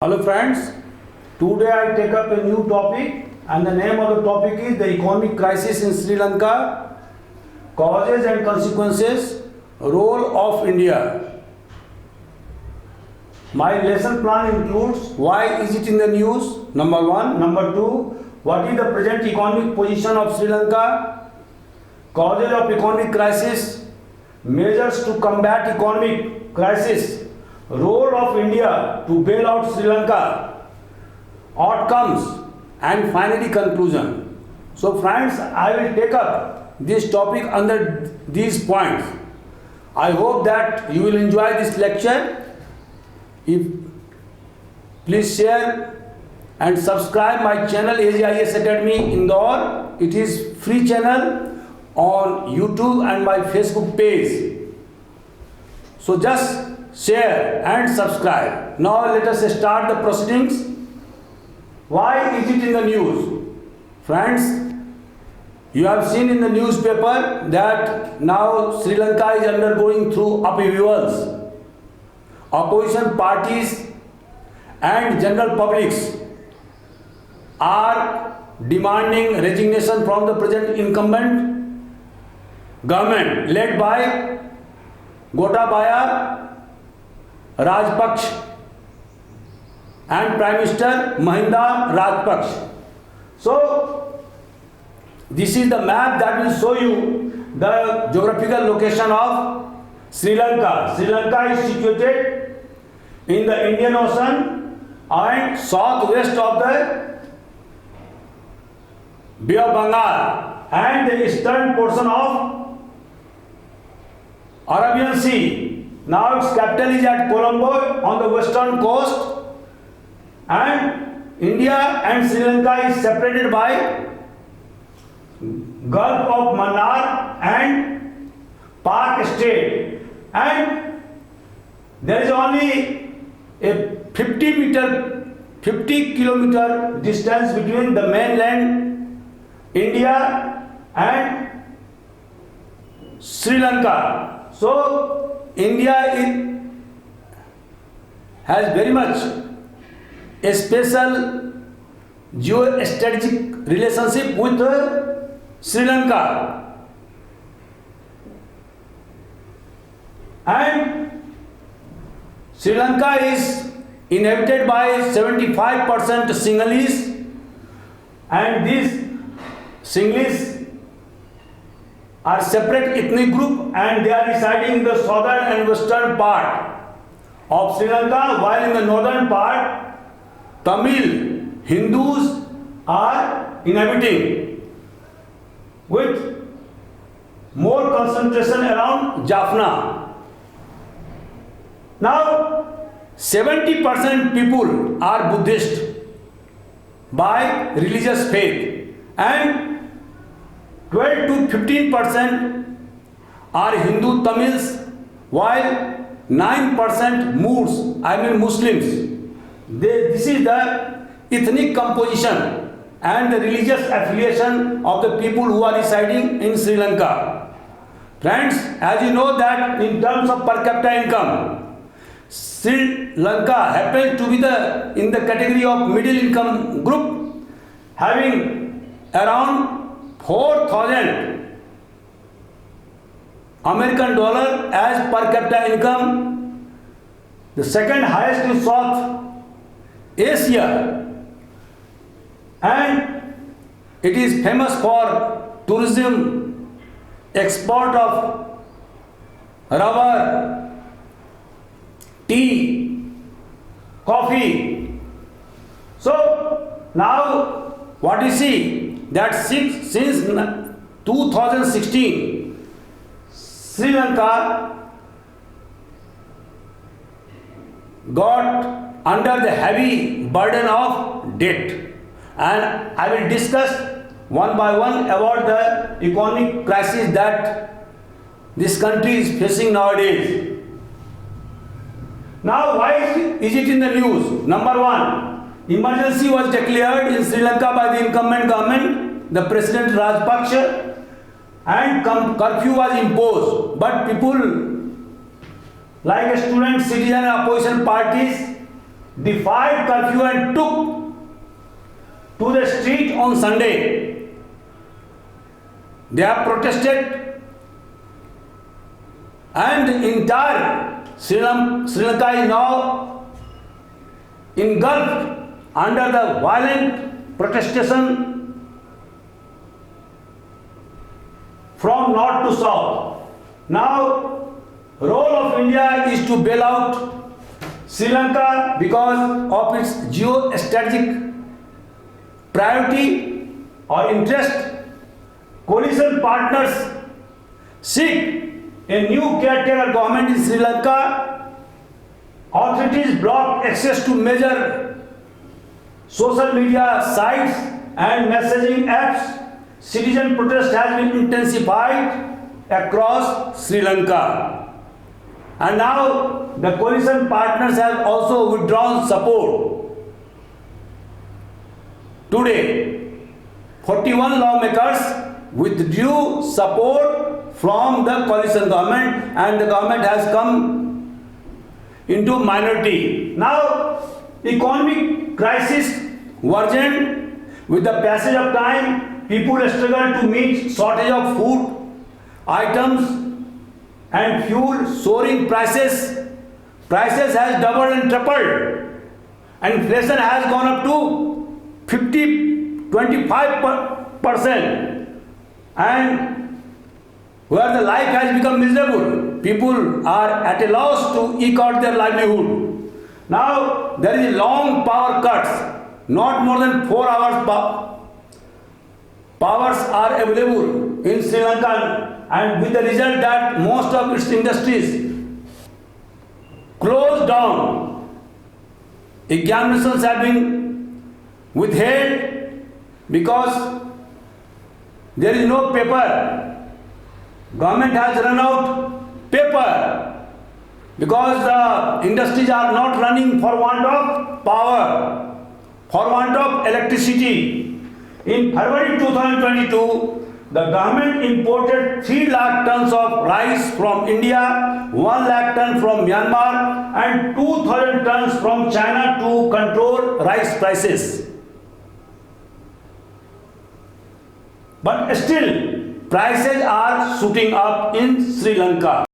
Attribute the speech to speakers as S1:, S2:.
S1: Hello friends, today I take up a new topic and the name of the topic is the economic crisis in Sri Lanka, causes and consequences, role of India. My lesson plan includes why is it in the news, number one, number two, what is the present economic position of Sri Lanka, causes of economic crisis, measures to combat economic crisis, role of India to bail out Sri Lanka, outcomes, and finally conclusion. So friends, I will take up this topic under these points. I hope that you will enjoy this lecture. Please share and subscribe my channel AGIS Academy Indore. It is free channel on YouTube and my Facebook page. So just share and subscribe. Now let us start the proceedings. Why is it in the news? Friends, you have seen in the newspaper that now Sri Lanka is undergoing through upheavals. Opposition parties and general publics are demanding resignation from the present incumbent government led by Gotabaya Rajapaksa and Prime Minister Mahinda Rajapaksa. So this is the map that will show you the geographical location of Sri Lanka. Sri Lanka is situated in the Indian Ocean and southwest of the Bay of Bengal and the eastern portion of Arabian Sea. Now its capital is at Colombo on the western coast, and India and Sri Lanka is separated by Gulf of Mannar and Pak Strait, and there is only a 50 kilometer distance between the mainland India and Sri Lanka. So India has very much a special geostrategic relationship with Sri Lanka, and Sri Lanka is inhabited by 75% Sinhalese, and these Sinhalese are separate ethnic group and they are residing in the southern and western part of Sri Lanka, while in the northern part Tamil Hindus are inhabiting, with more concentration around Jaffna. Now 70% people are Buddhist by religious faith, and 12 to 15% are Hindu Tamils, while 9% Muslims. This is the ethnic composition and the religious affiliation of the people who are residing in Sri Lanka. Friends, as you know that in terms of per capita income, Sri Lanka happens to be in the category of middle income group, having around 4,000 American dollar as per capita income, the second highest in South Asia, and it is famous for tourism, export of rubber, tea, coffee. So now what you see that since 2016 Sri Lanka got under the heavy burden of debt, and I will discuss one by one about the economic crisis that this country is facing nowadays. Now why is it in the news? Number one, emergency was declared in Sri Lanka by the incumbent government, the President Rajapaksa, and curfew was imposed. But people like students, citizens, opposition parties defied curfew and took to the street on Sunday. They have protested, and the entire Sri Lanka is now engulfed under the violent protestation from north to south. Now, role of India is to bail out Sri Lanka because of its geostrategic priority or interest. Coalition partners seek a new caretaker government in Sri Lanka. Authorities block access to major social media sites and messaging apps. Citizen protest has been intensified across Sri Lanka. And now the coalition partners have also withdrawn support. Today, 41 lawmakers withdrew support from the coalition government, and the government has come into minority. Now, economic crisis worsened with the passage of time. People struggle to meet shortage of food items and fuel soaring prices. Prices has doubled and tripled. Inflation has gone up to 25%. And where the life has become miserable, people are at a loss to eke out their livelihood. Now there is long power cuts, not more than 4 hours powers are available in Sri Lanka, and with the result that most of its industries closed down. Examinations have been withheld because there is no paper. Government has run out paper because the industries are not running for want of power, for want of electricity. In February 2022, the government imported 3 lakh tons of rice from India, 1 lakh ton from Myanmar, and 2,000 tons from China to control rice prices. But still, prices are shooting up in Sri Lanka.